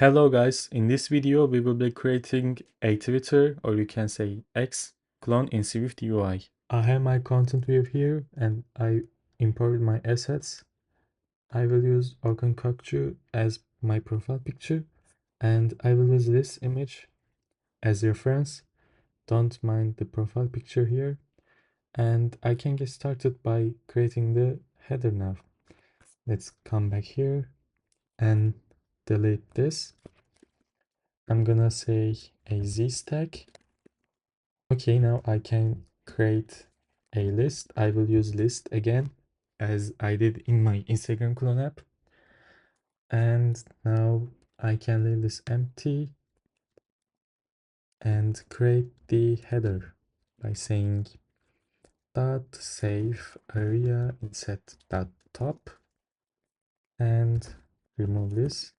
Hello guys, in this video we will be creating a Twitter or you can say X clone in SwiftUI. I have my content view here and I imported my assets. I will use Orkun Kokcu as my profile picture and I will use this image as reference. Don't mind the profile picture here. And I can get started by creating the header now. Let's come back here and delete this. I'm gonna say a Z stack. Okay, now I can create a list. I will use list again as I did in my Instagram clone app. And now I can leave this empty and create the header by saying dot save area inset dot top and remove this.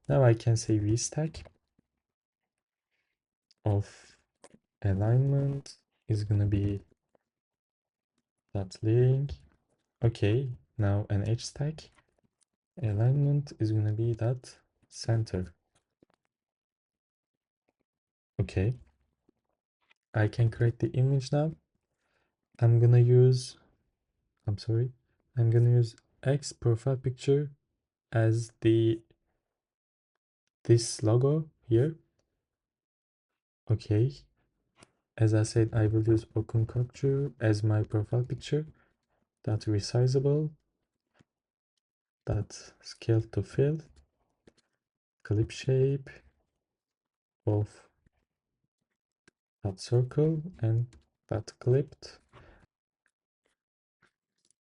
Now I can say vstack of alignment is gonna be dot leading. Okay, now an h stack alignment is gonna be that center. Okay, I can create the image now. I'm gonna use X profile picture as this logo here. Okay, as I said, I will use Orkun Kokcu as my profile picture. That resizable, that scale to fill, clip shape of that circle and that clipped.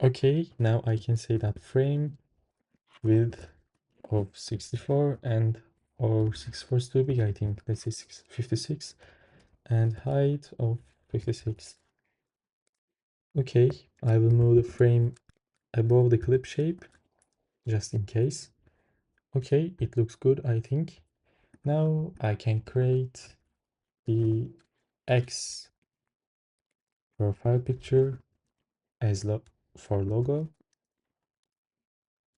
Okay, now I can say that frame width of 64 and or 64 is too big, I think. Let's say 56 and height of 56. Okay, I will move the frame above the clip shape just in case. Okay, it looks good, I think. Now I can create the X profile picture as for logo,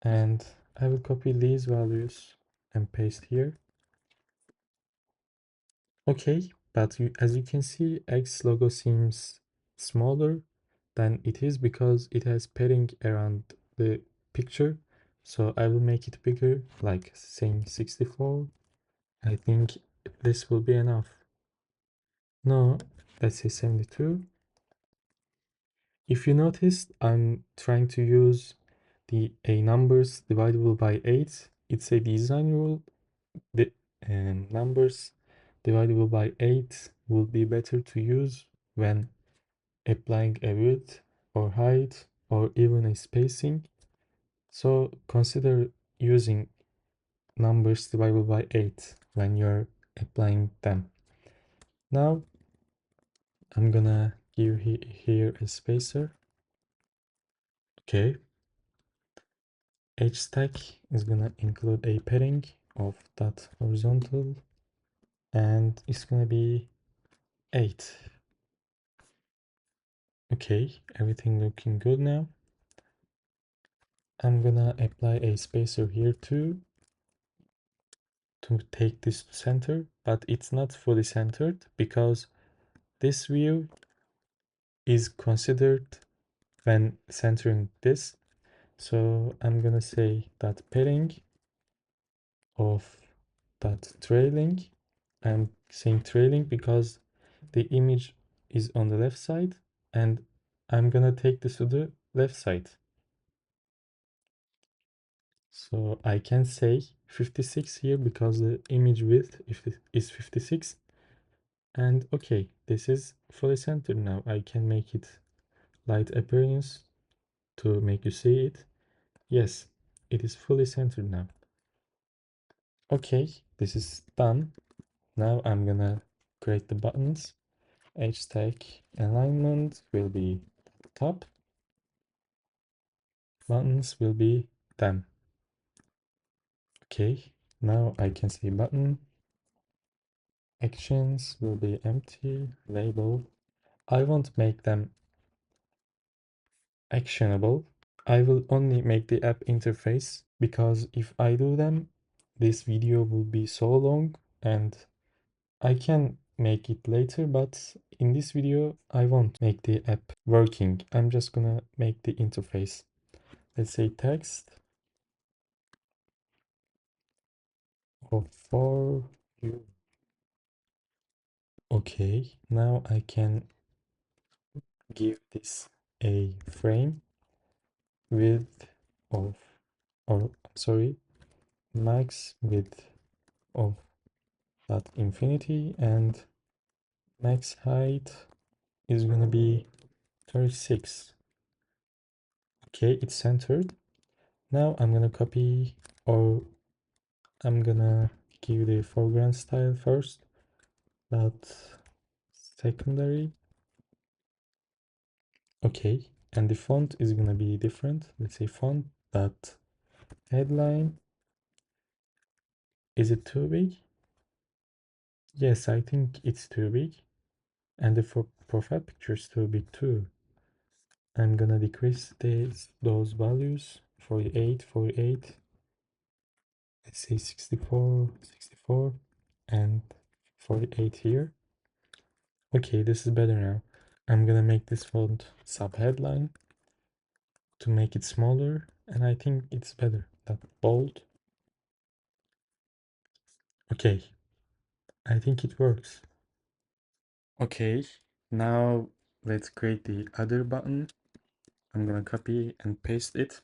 and I will copy these values and paste here. Okay, but as you can see, X logo seems smaller than it is because it has padding around the picture. So I will make it bigger, like saying 64. I think this will be enough. No, let's say 72. If you noticed, I'm trying to use the a numbers divisible by 8. It's a design rule. The numbers divisible by 8 will be better to use when applying a width or height or even a spacing. So consider using numbers divisible by 8 when you're applying them. Now I'm gonna give here a spacer. Okay. H stack is gonna include a padding of that horizontal and it's gonna be 8. Okay, everything looking good now. I'm gonna apply a spacer here too to take this to center, but it's not fully centered because this view is considered when centering this. So I'm gonna say that padding of that trailing. I'm saying trailing because the image is on the left side and I'm gonna take this to the left side. So I can say 56 here because the image width is 56. And okay, this is fully centered now. I can make it light appearance to make you see it. Yes, it is fully centered now. Okay, this is done. Now I'm gonna create the buttons. H stack alignment will be top. Buttons will be them. Okay, now I can say button. Actions will be empty. Label. I won't make them actionable. I will only make the app interface because if I do them, this video will be so long and I can make it later, but in this video, I won't make the app working. I'm just gonna make the interface. Let's say text of for you. Okay, now I can give this a frame width of, or sorry, max width of that infinity, and max height is gonna be 36. Okay, it's centered. Now I'm gonna copy, or I'm gonna give the foreground style first, that secondary. Okay, and the font is gonna be different. Let's say font that headline. Is it too big? Yes, I think it's too big. And the profile picture is too big too. I'm gonna decrease those values. 48, 48. Let's say 64, 64, and 48 here. Okay, this is better now. I'm gonna make this font sub-headline to make it smaller, and I think it's better. That bold. Okay, I think it works. Okay, now let's create the other button. I'm gonna copy and paste it.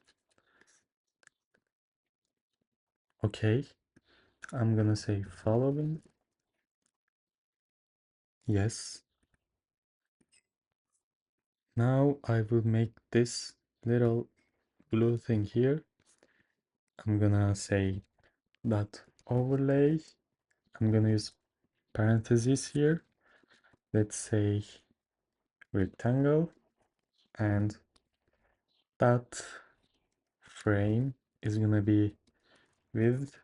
Okay, I'm gonna say following. Yes. Now I will make this little blue thing here. I'm gonna say that overlay. I'm gonna use parentheses here. Let's say rectangle, and that frame is gonna be width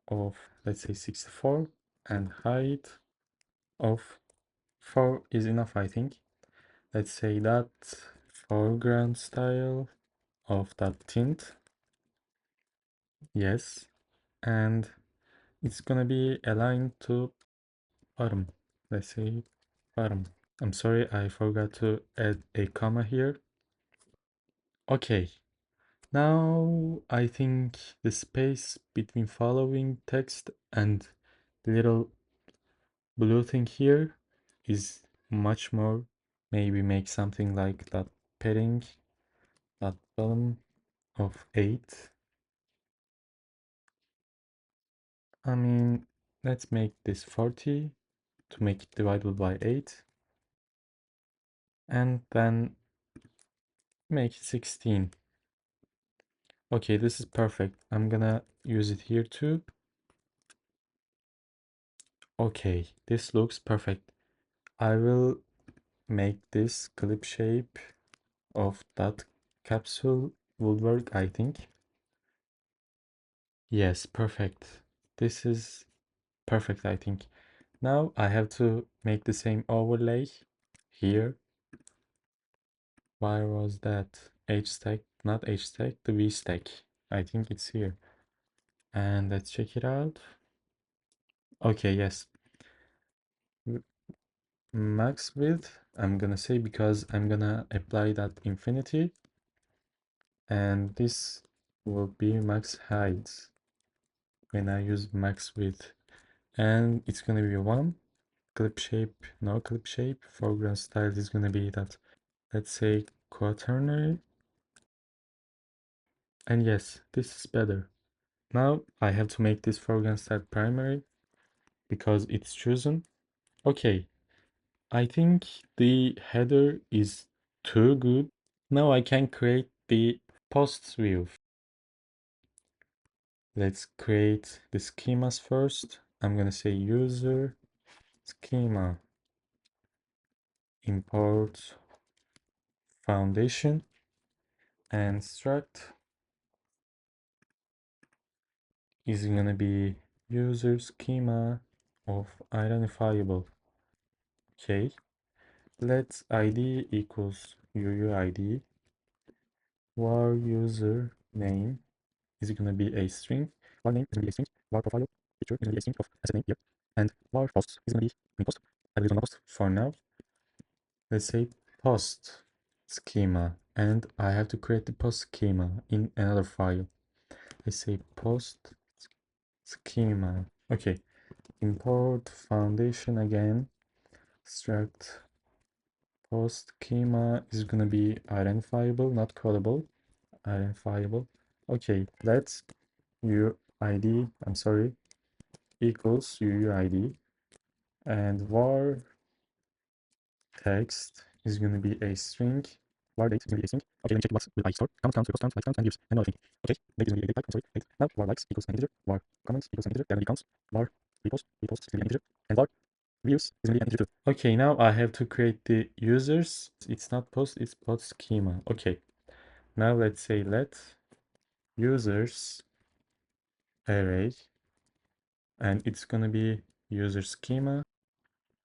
of, let's say, 64, and height of 4 is enough, I think. Let's say that foreground style of that tint. Yes. And it's gonna be aligned to bottom. Let's say bottom. I'm sorry, I forgot to add a comma here. Okay. Now I think the space between following text and the little blue thing here is much more. Maybe make something like that padding, that bottom of 8. I mean, let's make this 40 to make it divisible by 8. And then make it 16. Okay, this is perfect. I'm gonna use it here too. Okay, this looks perfect. I will make this clip shape of that capsule would work, I think. Yes, perfect. This is perfect, I think. Now I have to make the same overlay here. Where was that? H stack, not H stack, the V stack. I think it's here. And let's check it out. Okay, yes. Max width, I'm gonna say, because I'm gonna apply that infinity, and this will be max height when I use max width, and it's gonna be 1. Clip shape, no clip shape. Foreground style is gonna be that, let's say, quaternary. And yes, this is better. Now I have to make this foreground style primary because it's chosen. Okay, I think the header is too good. Now I can create the posts view. Let's create the schemas first. I'm gonna say user schema import foundation, and struct is gonna be user schema of identifiable. Okay, let's id equals uuid, var user name is gonna be a string. Var name is gonna be a string. var profile picture is going to be a string of asset name here, and var post is going to be in post. I will use on the post for now. Let's say post schema, and I have to create the post schema in another file. Let's say post schema. Okay, import foundation again. Struct post schema is gonna be identifiable, not callable. Identifiable. Okay, let's UID. I'm sorry, equals UUID, and var text is going to be a string. Var date is going to be a string. Okay, let me check what will I store. Count, equals count, like count, and views, and nothing. Okay, date is going to be a date type. I'm sorry, date. Now var likes equals an integer. Var comments equals an integer. There will be counts. Var repost is going to be an integer, and var views is going to be an integer too. Okay, now I have to create the users. It's not post, it's post schema. Okay, now let's say let users array, and it's going to be user schema.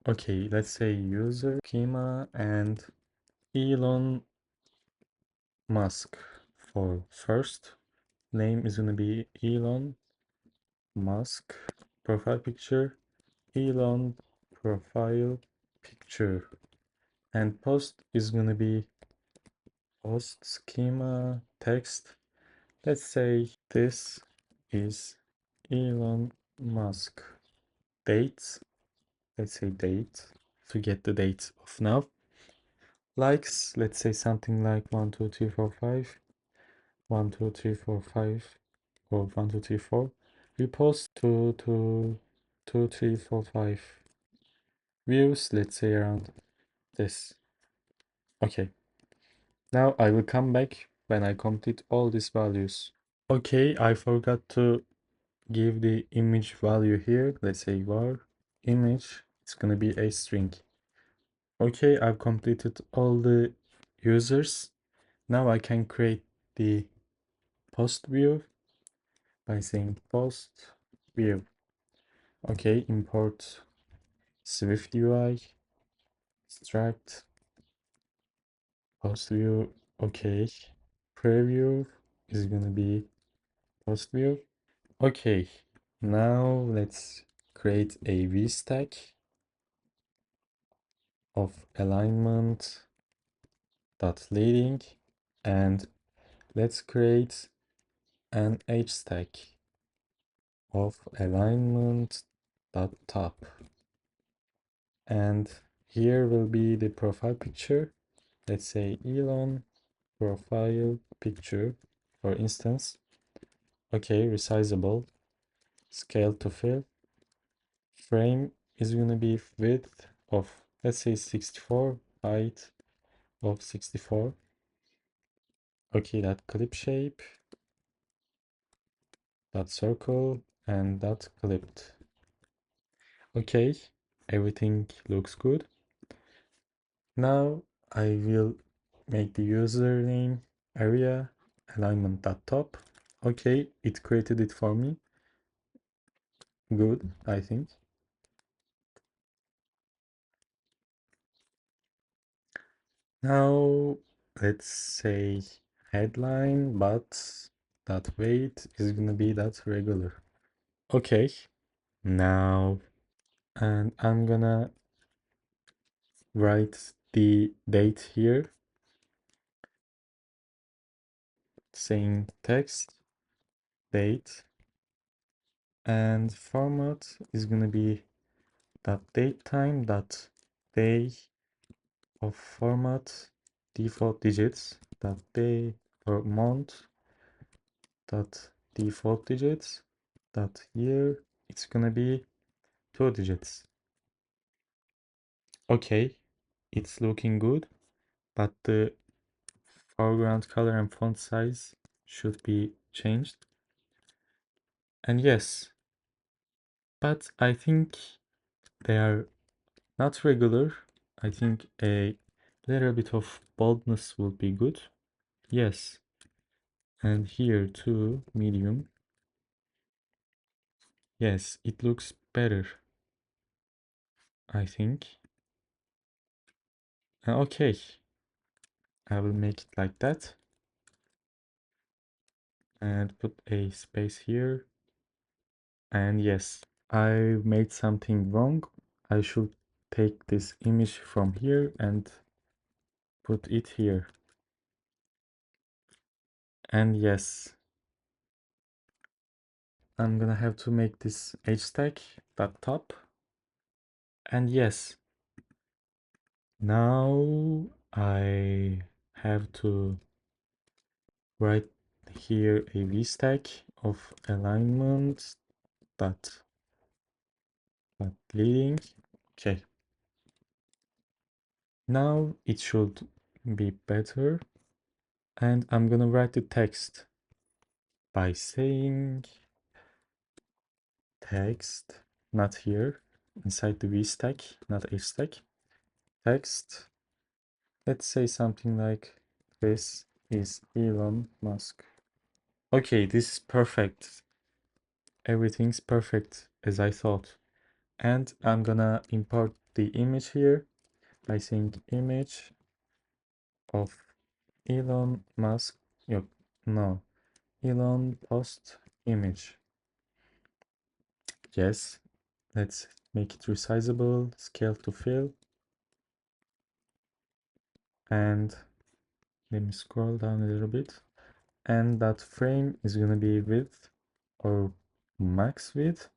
Okay, let's say user schema and Elon Musk for first. Name is gonna be Elon Musk. Profile picture, Elon profile picture. And post is gonna be post schema text. Let's say this is Elon Musk. Dates. Let's say date to get the date of now. Likes, let's say something like 1, 2, 3, 4, 5. 1, 2, 3, 4, 5, or 1, 2, 3, 4. Repost 2, 2, 2, 3, 4, 5 views, let's say around this. Okay, now I will come back when I complete all these values. Okay, I forgot to give the image value here. Let's say var image, it's gonna be a string. Okay, I've completed all the users. Now I can create the post view by saying post view. Okay, import SwiftUI, extract, post view. Okay, preview is gonna be post view. Okay, now let's create a vstack of alignment dot leading, and let's create an h stack of alignment dot top, and here will be the profile picture. Let's say Elon profile picture, for instance. Okay, resizable, scale to fill. Frame is gonna be width of, let's say 64, height of 64. Okay, that clip shape, that circle, and that clipped. Okay, everything looks good. Now I will make the username area alignment.top. Okay, it created it for me. Good, I think. Now let's say headline, but that weight is gonna be that regular. Okay, now, and I'm gonna write the date here, saying text date, and format is gonna be that date time, that day of format, default digits, that day or month, that default digits, that year, it's gonna be 2 digits. Okay, it's looking good, but the foreground color and font size should be changed. And yes, but I think they are not regular. I think a little bit of boldness will be good. Yes, and here too, medium. Yes, it looks better, I think. Okay, I will make it like that and put a space here And yes, I made something wrong. I should take this image from here and put it here. And yes, I'm gonna have to make this edge stack that top. And yes, now I have to write here a vstack of alignment dot leading. Okay, now it should be better. And I'm gonna write the text by saying text, not here, inside the vstack, not h stack. Text, let's say something like this is Elon Musk. Okay, this is perfect. Everything's perfect as I thought. And I'm gonna import the image here by saying image of Elon Musk. No, Elon post image. Yes, let's make it resizable, scale to fill. And let me scroll down a little bit. And that frame is gonna be width or max width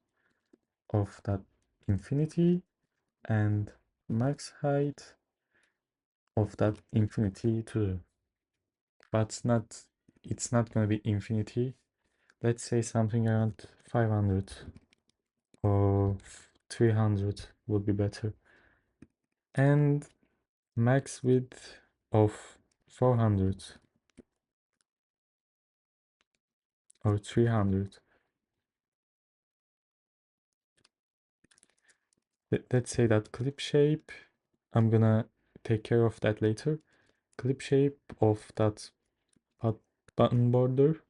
of that infinity and max height of that infinity too. But it's not gonna be infinity. Let's say something around 500 or 300 would be better. And max width of 400 or 300. Let's say that clip shape, I'm gonna take care of that later. Clip shape of that button border,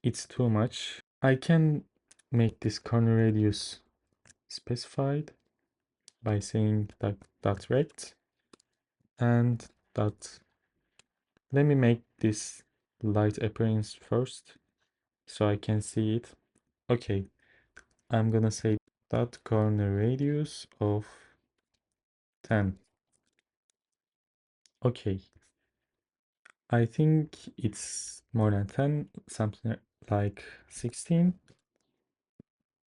it's too much. I can make this corner radius specified by saying that dot rect and dot. Let me make this light appearance first so I can see it. Okay, I'm gonna say dot corner radius of 10. Okay, I think it's more than 10, something like 16.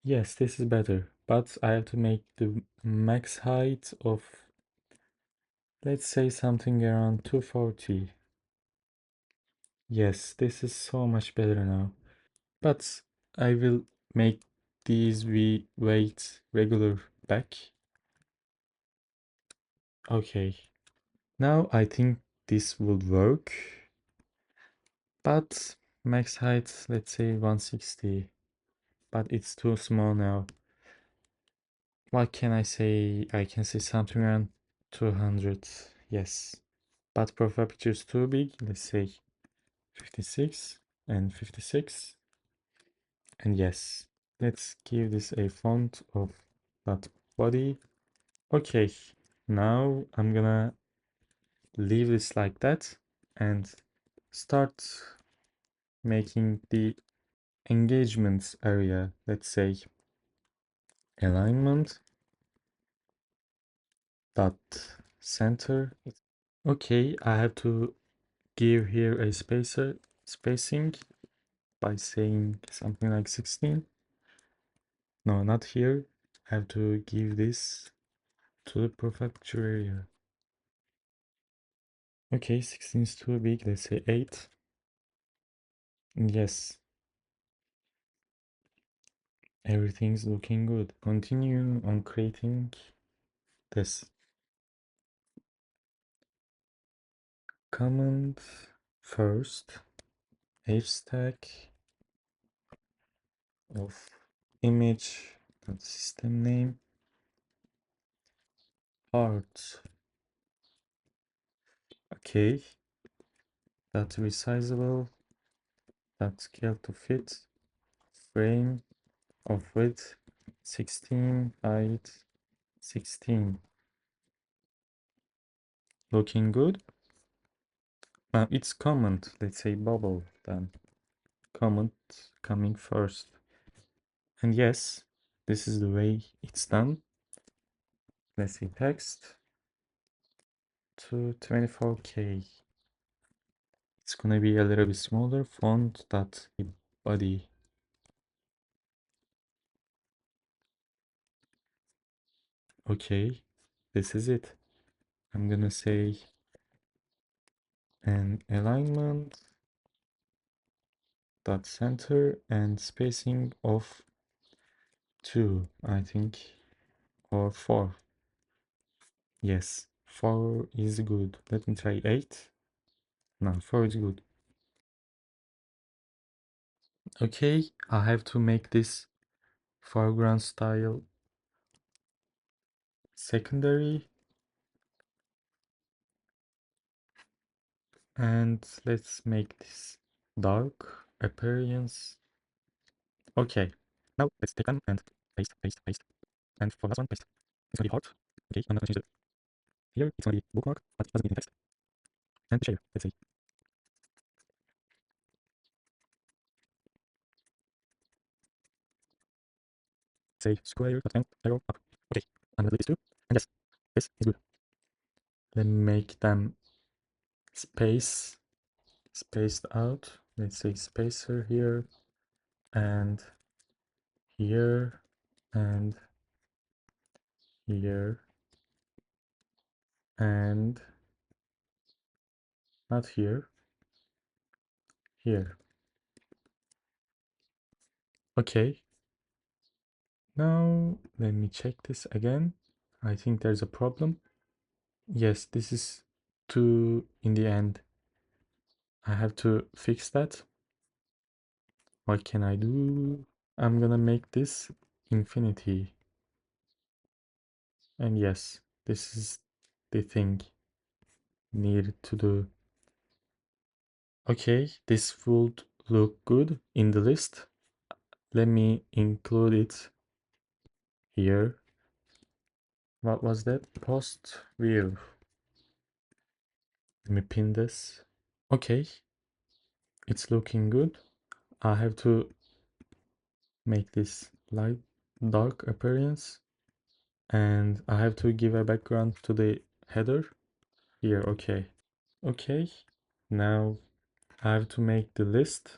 Yes, this is better, but I have to make the max height of, let's say something around 240. Yes, this is so much better now. But I will make these weight regular back. Okay, now I think this would work. But max height, let's say 160. But it's too small now. What can I say? I can say something around 200. Yes. But profile picture is too big. Let's say 56 and 56. And yes, let's give this a font of that body. Okay, now I'm gonna leave this like that and start making the engagements area. Let's say alignment dot center. Okay, I have to give here a spacing by saying something like 16. No, not here. I have to give this to the prefecture area. Okay, 16 is too big. Let's say 8. Yes, everything's looking good. Continue on creating this. Command first, hstack of image system name part. Okay, that's resizable. That scale to fit. Frame of width 16, height 16. Looking good. Now it's comment. Let's say bubble then. Comment coming first. And yes, this is the way it's done. Let's see, text to 24K. It's gonna be a little bit smaller. Font dot body. Okay, this is it. I'm gonna say an alignment dot center and spacing of 2, I think, or 4. Yes, 4 is good. Let me try 8. No, 4 is good. Okay, I have to make this foreground style secondary, and let's make this dark appearance. Okay, now let's take them and paste, paste, paste. And for last one, paste. It's gonna be hard. Okay, I'm not gonna change it. Here, it's gonna be bookmark, but it doesn't need any text. And share, let's say. Say square, and arrow up. Okay, I'm gonna delete this too. And yes, this is good. Let me make them spaced out. Let's say spacer here, and here, and here, and not here, here. Okay. Now let me check this again. I think there's a problem. Yes, this is too in the end. I have to fix that. What can I do? I'm gonna make this infinity. And yes, this is the thing needed to do. Okay, this would look good in the list. Let me include it here. What was that? Post view. Let me pin this. Okay, it's looking good. I have to make this light dark appearance, and I have to give a background to the header here. Okay, now I have to make the list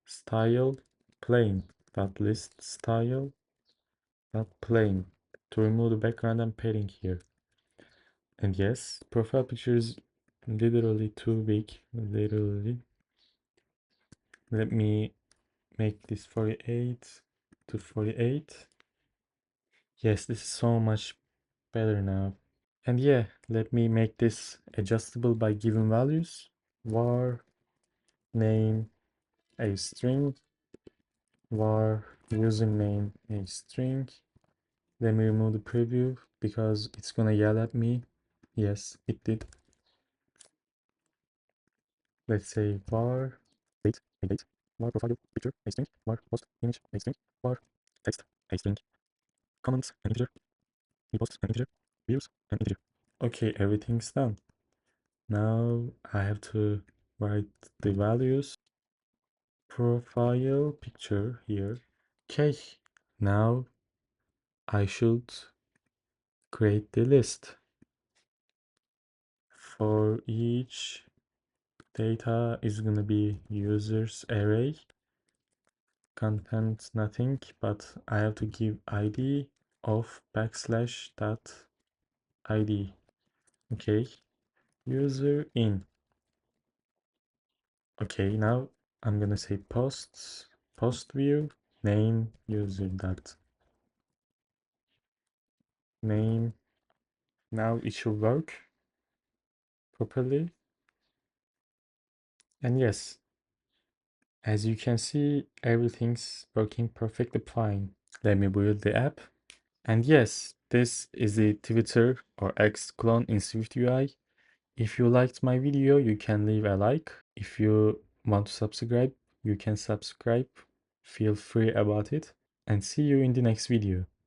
style plain. That list style that plain to remove the background and padding here. And yes, profile picture is literally too big. Literally. Let me make this 48 to 48. Yes, this is so much better now. And yeah, let me make this adjustable by given values. Var name a string, var username a string. Let me remove the preview because it's gonna yell at me. Yes, it did. Let's say var date a date, var profile picture a string, var post image a string, var text a string, comments an integer, reposts an integer, views an integer. Okay, everything's done. Now I have to write the values. Profile picture here. Okay, now I should create the list. For each data is gonna be users array, content nothing, but I have to give ID of backslash dot ID. Okay, user in. Okay, now I'm gonna say post view name user dot name. Now it should work properly. And yes, as you can see, everything's working perfectly fine. Let me build the app. And yes, this is the Twitter or X clone in SwiftUI. If you liked my video, you can leave a like. If you want to subscribe, you can subscribe. Feel free about it. And see you in the next video.